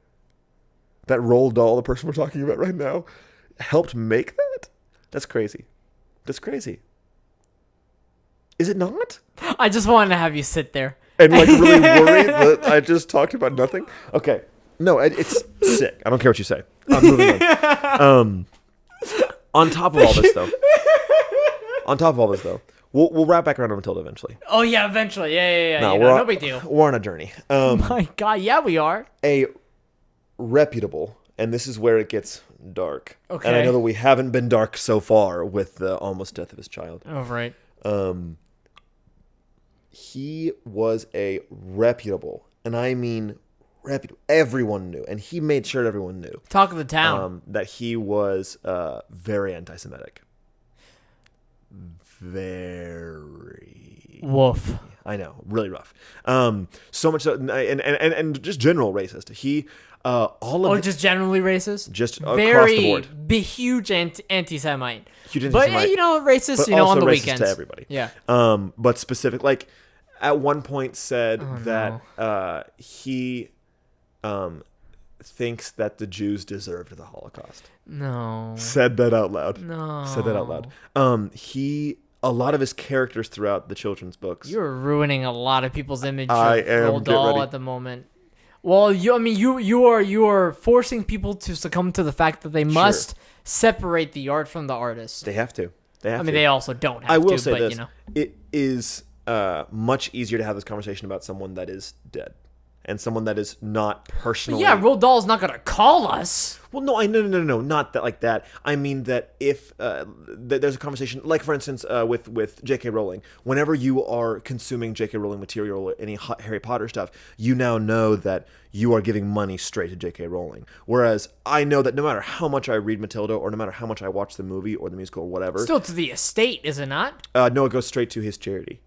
That Roald Dahl, the person we're talking about right now, helped make that? That's crazy. That's crazy. Is it not? I just wanted to have you sit there. And like really worry that I just talked about nothing? Okay. No, it's sick. I don't care what you say. I'm moving on. On top of all this, though, we'll wrap back around on Matilda eventually. Oh, yeah, eventually. Yeah. No big deal. We're on a journey. My God, yeah, we are. A reputable, and this is where it gets dark. Okay. And I know that we haven't been dark so far with the almost death of his child. Oh, right. He was a reputable, and I mean reputable. Everyone knew, and he made sure everyone knew. Talk of the town. That he was very anti-Semitic. Very. Woof. I know, really rough. So much so, and just general racist. He just generally racist. Just very across the board. Huge anti-Semite. Huge but anti-Semite. Racist. But on the racist weekends to everybody. Yeah. But specific, like at one point said that he thinks that the Jews deserved the Holocaust. No. Said that out loud. No. Said that out loud. A lot of his characters throughout the children's books. You're ruining a lot of people's image of Roald Dahl at the moment. Well, you are forcing people to succumb to the fact that they must separate the art from the artist. They have to. They also don't have to. I will say but, this. It is much easier to have this conversation about someone that is dead and someone that is not personally. Yeah, Roald Dahl's not going to call us. Well, no, no, not that like that. I mean that if there's a conversation, like for instance, with J.K. Rowling, whenever you are consuming J.K. Rowling material or any Harry Potter stuff, you now know that you are giving money straight to J.K. Rowling. Whereas I know that no matter how much I read Matilda or no matter how much I watch the movie or the musical or whatever, still to the estate, is it not? No, it goes straight to his charity,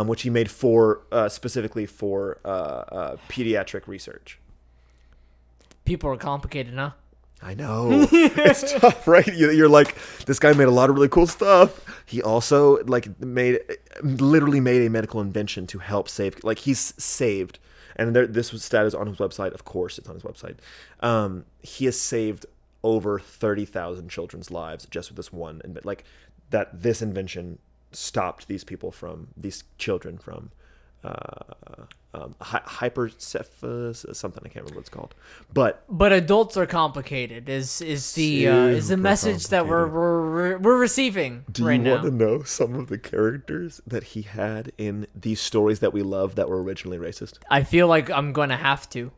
which he made specifically for pediatric research. People are complicated, huh? I know. It's tough, right? You're like, this guy made a lot of really cool stuff. He also literally made a medical invention to help save, like he's saved. And this was status on his website. Of course, it's on his website. He has saved over 30,000 children's lives just with this one. Like that, this invention stopped these children from hypercephalus, something I can't remember what it's called. But adults are complicated. Is the message that we're receiving right now? Do you want to know some of the characters that he had in these stories that we love that were originally racist? I feel like I'm gonna have to.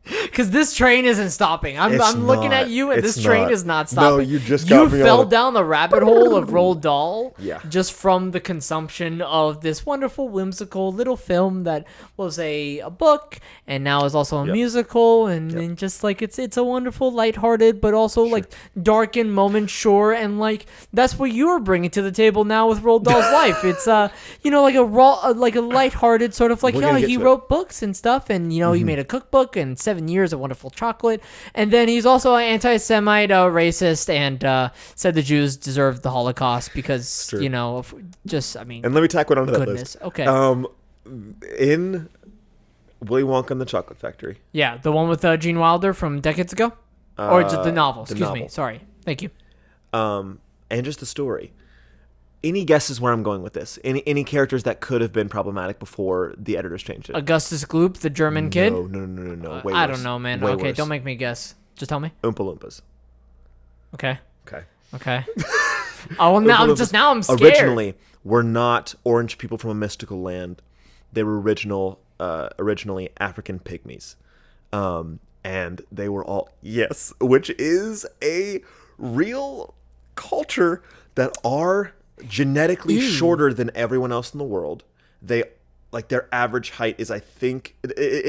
Because this train isn't stopping. I'm looking at you, and this train is not stopping. No, you just got me fell down the rabbit hole of Roald Dahl. Yeah. Just from the consumption of this wonderful, whimsical little film that was a book, and now is also a musical, and just like it's a wonderful, lighthearted, but also like darkened moment, and like that's what you're bringing to the table now with Roald Dahl's life. It's like a lighthearted sort of like he wrote books and stuff, and he made a cookbook and 7 years Here's a wonderful chocolate. And then he's also an anti-Semite, racist, and said the Jews deserved the Holocaust because, True. you know, just, I mean, And let me tack one onto that goodness. list. Okay. In Willy Wonka and the Chocolate Factory. Yeah, the one with Gene Wilder from decades ago? Or just the novel, the excuse me. novel. Sorry. Thank you. And just the story. Any guesses where I'm going with this? Any characters that could have been problematic before the editors changed it? Augustus Gloop, the German kid? No. Way I worse. don't know, man. Way Okay, worse. don't make me guess. Just tell me. Oompa Loompas. Okay. Okay. Oh, well, now I'm scared. Originally, were not orange people from a mystical land. They were originally African pygmies. And they were all, yes, which is a real culture that are genetically shorter than everyone else in the world. They, like, their average height is, I think,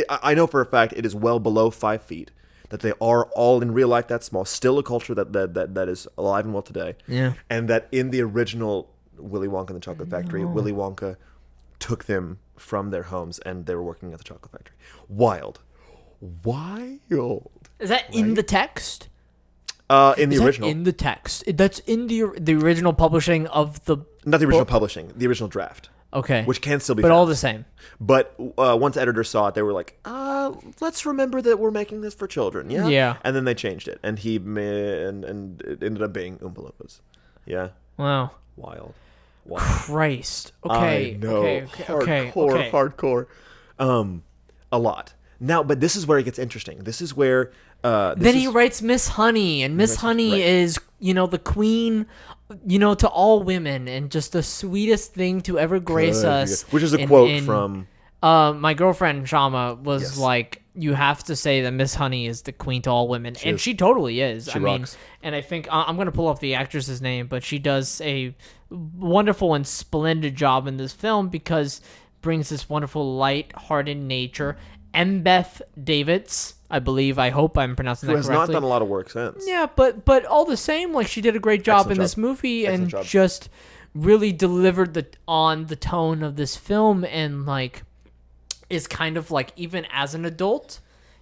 I know for a fact it is well below 5 feet. That they are all in real life that small. Still a culture that is alive and well today. Yeah. And that in the original Willy Wonka and the Chocolate Factory, Willy Wonka took them from their homes and they were working at the chocolate factory. Wild. Is that in the text? In the original. In the text. That's in the original publishing of the... Not the original book? publishing, the original draft. Okay. Which can still be But found. all the same. But once editors saw it, they were like, let's remember that we're making this for children. Yeah? Yeah. And then they changed it. And and it ended up being Oompa Loompas. Yeah. Wow. Wild. Christ. Okay. I know. Okay. Hardcore. A lot. Now, but this is where it gets interesting. This is where... Then he writes Miss Honey, and Miss Honey is, you know, the queen, you know, to all women, and just the sweetest thing to ever grace us. Which is a quote from... my girlfriend, Shama, was Yes. like, you have to say that Miss Honey is the queen to all women. And she totally is. She rocks. And I think, I'm going to pull up the actress's name, but she does a wonderful and splendid job in this film because brings this wonderful light-hearted nature. Embeth Davids, I hope I'm pronouncing that Who has correctly. not done a lot of work since. Yeah, but all the same, like, she did a great job Excellent in this job. movie Excellent and job. just really delivered on the tone of this film, and like is kind of like, even as an adult,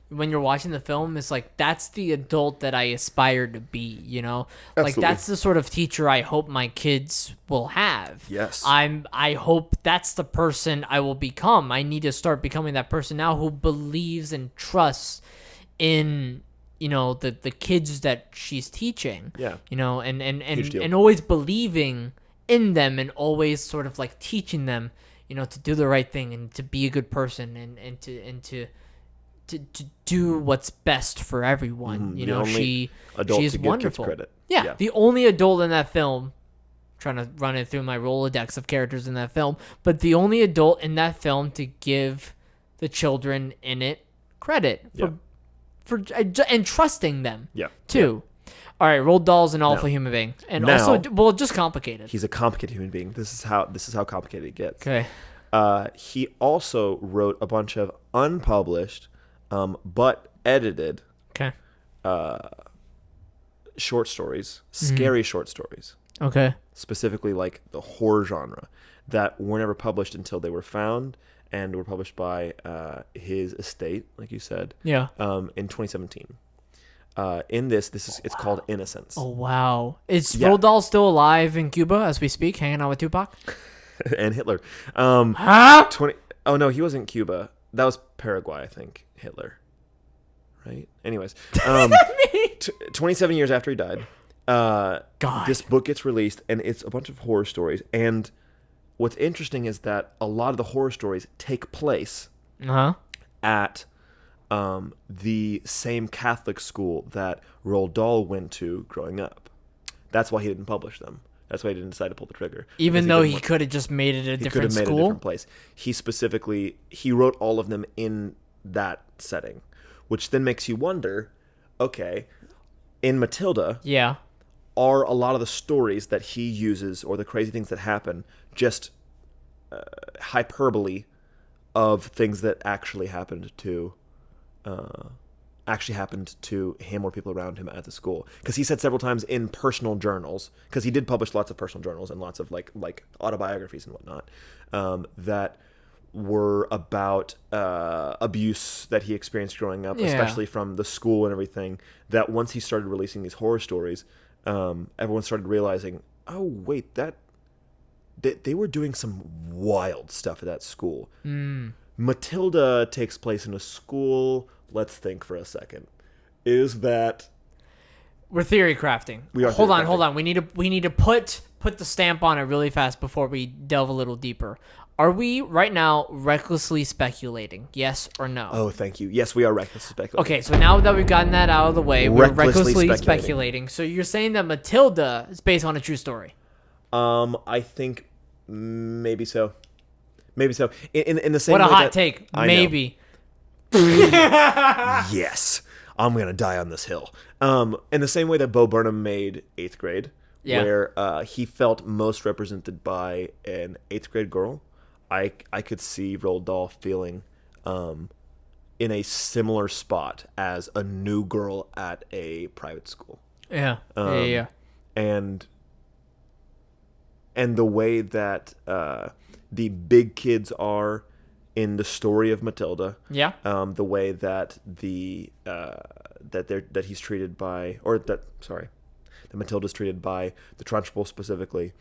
when you're watching the film, is like, that's the adult that I aspire to be, you know? Like, Absolutely. that's the sort of teacher I hope my kids will have. Yes. I hope that's the person I will become. I need to start becoming that person now who believes and trusts in, you know, the kids that she's teaching. Yeah. You know, Huge deal. and always believing in them, and always sort of like teaching them, you know, to do the right thing and to be a good person and to do what's best for everyone. You The know, only adult she's to give kids wonderful. credit. Yeah, the only adult in that film, trying to run it through my Rolodex of characters in that film, but the only adult in that film to give the children in it credit for and trusting them. Yeah. Too. All right, Roald Dahl's an awful human being, and Now- also, well, just complicated. He's a complicated human being. This is how complicated it gets. Okay. He also wrote a bunch of unpublished, but edited Okay. short stories, scary short stories, Okay. specifically like the horror genre, that were never published until they were found and were published by his estate, like you said, Yeah. in 2017. In this it's called Innocence. Oh wow. Is Yeah. Roald Dahl still alive in Cuba as we speak, hanging out with Tupac? And Hitler. Huh? 20. Oh no, he wasn't Cuba. That was Paraguay, I think. Hitler, right? Anyways, 27 years after he died, God. this book gets released, and it's a bunch of horror stories. And what's interesting is that a lot of the horror stories take place Uh-huh. at the same Catholic school that Roald Dahl went to growing up. That's why he didn't publish them. That's why he didn't decide to pull the trigger. Even Because though didn't he want- could have just made it a he could different have made school. a different place. He wrote all of them in that setting, which then makes you wonder, okay, in Matilda, Yeah. are a lot of the stories that he uses or the crazy things that happen just hyperbole of things that actually happened to him or people around him at the school? Because he said several times in personal journals, because he did publish lots of personal journals and lots of like autobiographies and whatnot, that were about abuse that he experienced growing up, especially from the school and everything, that once he started releasing these horror stories, everyone started realizing, oh, wait, they were doing some wild stuff at that school. Matilda takes place in a school. Let's think for a second. Is that... We're theory crafting. Hold on. We need to put the stamp on it really fast before we delve a little deeper. Are we right now recklessly speculating? Yes or no? Oh, thank you. Yes, we are recklessly speculating. Okay, so now that we've gotten that out of the way, we're recklessly speculating. So you're saying that Matilda is based on a true story? I think maybe so. Maybe so. In the same way. What a hot that, take. Maybe. Yes. I'm going to die on this hill. In the same way that Bo Burnham made 8th Grade, where he felt most represented by an 8th grade girl, I could see Roald Dahl feeling in a similar spot as a new girl at a private school. Yeah. And the way that the big kids are in the story of Matilda. Yeah. The way that that he's treated by, that Matilda's treated by the Trunchbull specifically,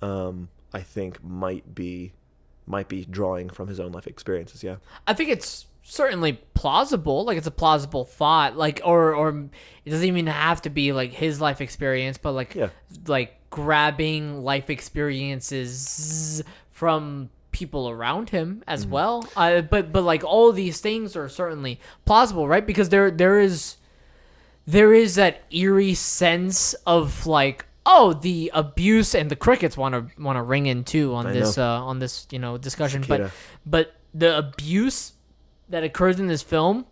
I think might be drawing from his own life experiences. Yeah. I think it's certainly plausible. Like, it's a plausible thought. Like, or it doesn't even have to be like his life experience, but like grabbing life experiences from people around him as well. But like all of these things are certainly plausible, right? Because there is that eerie sense of like, oh, the abuse, and the crickets want to ring in too on this discussion. Cicada. But the abuse that occurs in this film,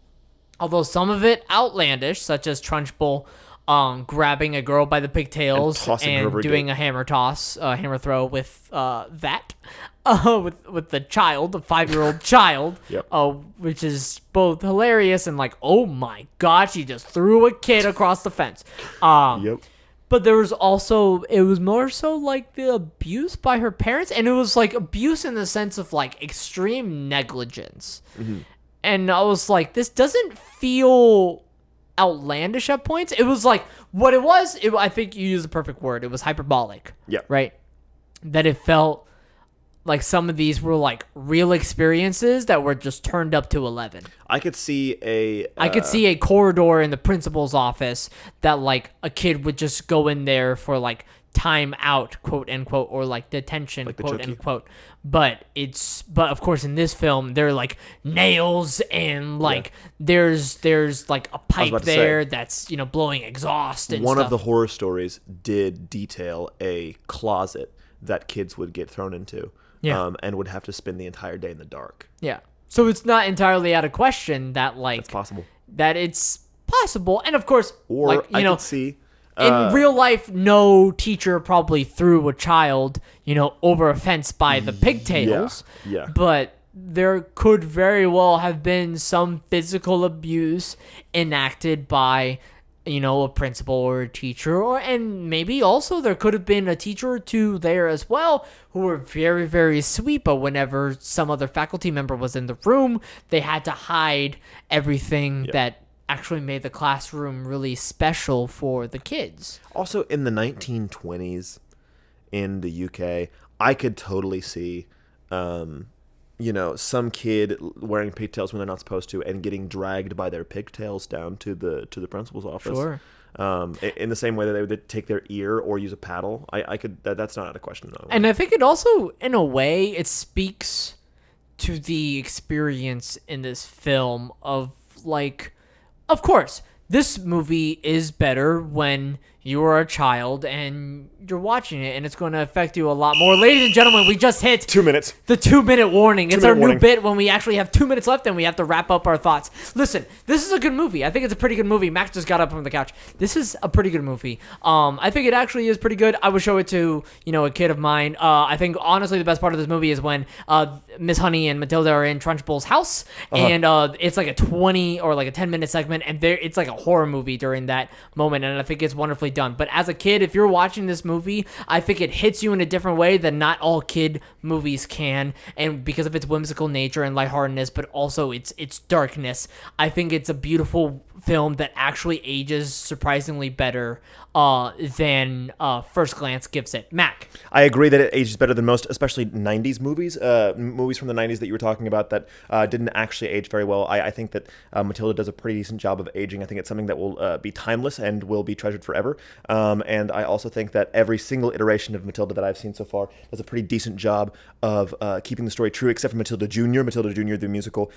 although some of it outlandish, such as Trunchbull grabbing a girl by the pigtails and doing a hammer throw with with the child, the 5-year-old child, which is both hilarious and like, oh my god, she just threw a kid across the fence. But there was also, it was more so like the abuse by her parents, and it was like abuse in the sense of like extreme negligence. And I was like, this doesn't feel outlandish at points. It was like, what it was, I think you used the perfect word. It was hyperbolic. Yeah. Right? That it felt like some of these were like real experiences that were just turned up to 11. I could see a corridor in the principal's office that like a kid would just go in there for like time out, quote unquote, or like detention, like quote unquote. But of course in this film there are like nails and like there's like a pipe there that's blowing exhaust and one stuff. Of the horror stories did detail a closet that kids would get thrown into. And would have to spend the entire day in the dark. Yeah. So it's not entirely out of question that like it's possible. That it's possible, and of course, or like, I could see in real life, no teacher probably threw a child, over a fence by the pigtails. Yeah. But there could very well have been some physical abuse enacted by a principal or a teacher, and maybe also there could have been a teacher or two there as well who were very, very sweet, but whenever some other faculty member was in the room, they had to hide everything that actually made the classroom really special for the kids. Also, in the 1920s in the UK, I could totally see some kid wearing pigtails when they're not supposed to and getting dragged by their pigtails down to the principal's office. Sure. In the same way that they would take their ear or use a paddle. I could that's not out of question though. And I think it also, in a way, it speaks to the experience in this film of like, of course, this movie is better when you are a child and you're watching it, and it's going to affect you a lot more. Ladies and gentlemen, we just hit 2 minutes. The 2-minute warning. It's our new bit when we actually have 2 minutes left and we have to wrap up our thoughts. Listen, this is a good movie. I think it's a pretty good movie. Max just got up from the couch. This is a pretty good movie. I think it actually is pretty good. I would show it to, a kid of mine. I think, honestly, the best part of this movie is when Miss Honey and Matilda are in Trunchbull's house, and it's like a 20 or like a 10-minute segment, and it's like a horror movie during that moment, and I think it's wonderfully done. But as a kid, if you're watching this movie, I think it hits you in a different way than not all kid movies can, and because of its whimsical nature and lightheartedness, but also its darkness, I think it's a beautiful film that actually ages surprisingly better than first glance gives it. Mac. I agree that it ages better than most, especially 90s movies. Movies from the 90s that you were talking about that didn't actually age very well. I think that Matilda does a pretty decent job of aging. I think it's something that will be timeless and will be treasured forever. And I also think that every single iteration of Matilda that I've seen so far does a pretty decent job of keeping the story true, except for Matilda Jr. Matilda Jr., the musical,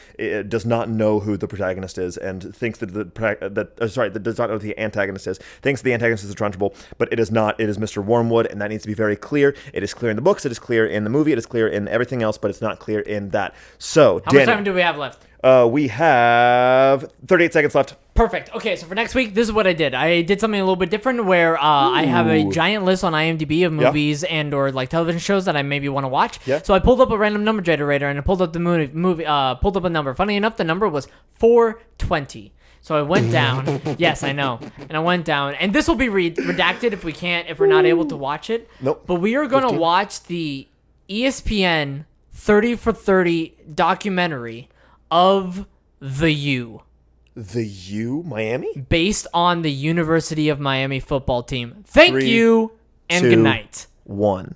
does not know who the protagonist is and thinks that that does not know who the antagonist is, thinks the antagonist is Trunchbull, but it is not. It is Mr. Wormwood, and that needs to be very clear. It is clear in the books, it is clear in the movie, it is clear in everything else, but it's not clear in that. So, how much time do we have left? We have 38 seconds left. Perfect. Okay, so for next week, this is what I did. I did something a little bit different where I have a giant list on IMDb of movies and or like television shows that I maybe want to watch. Yeah. So I pulled up a random number generator and I pulled up the pulled up a number. Funny enough, the number was 420. So I went down. Yes, I know. And I went down. And this will be redacted if we're not able to watch it. Nope. But we are going to watch the ESPN 30 for 30 documentary of The U. The U, Miami? Based on the University of Miami football team. Thank you, and 2, good night. 1.